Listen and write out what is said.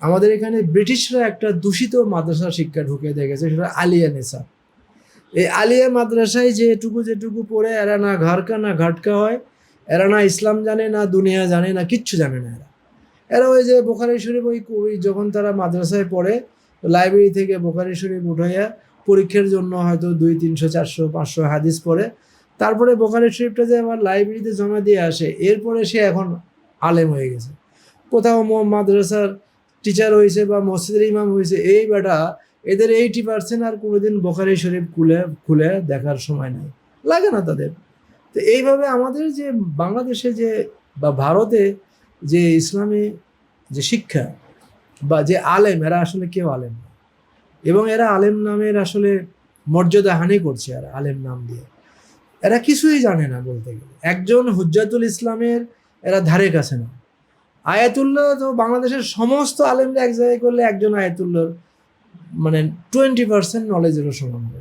আমাদের এখানে ব্রিটিশরা একটা দূষিত মাদ্রাসা শিক্ষা ঢুকে দিয়ে গেছে, সেটা আলিয়া নেশা। এই আলিয়া মাদ্রাসায় যেটুকু পড়ে এরা না ঘরকা না ঘাটকা হয়, এরা না ইসলাম জানে না দুনিয়া জানে না, কিচ্ছু জানে না। এরা ওই যে বোখারি শরীফ ওই যখন তারা মাদ্রাসায় পড়ে লাইব্রেরি থেকে বোখারি শরীফ উঠাইয়া পরীক্ষার জন্য হয়তো 200, 300, 400, 500 হাদিস পড়ে, তারপরে বোখারি শরীফটা যে আবার লাইব্রেরিতে জমা দিয়ে আসে, এরপরে সে এখন আলেম হয়ে গেছে। কোথাও মাদ্রাসার টিচার হয়েছে বা মসজিদের ইমাম হয়েছে, এই বেটা এদের 80% আর কোনোদিন বোখারি শরীফ খুলে দেখার সময় নাই, লাগে না তাদের। তো এইভাবে আমাদের যে বাংলাদেশে যে বা ভারতে যে ইসলামী যে শিক্ষা বা যে আলেম, এরা আসলে কেউ আলেম না, এবং এরা আলেম নামের আসলে মর্যাদা হানি করছে। আর আলেম নাম দিয়ে এরা কিছুই জানে না বলতে গেলে। একজন হুজ্জাতুল ইসলামের এরা ধারে কাছে না। আয়াতুল্লাহ তো বাংলাদেশের সমস্ত আলেমরা এক জায়গায় করলে একজন আয়াতুল্লাহর মানে 20% নলেজেরও সমান হবে।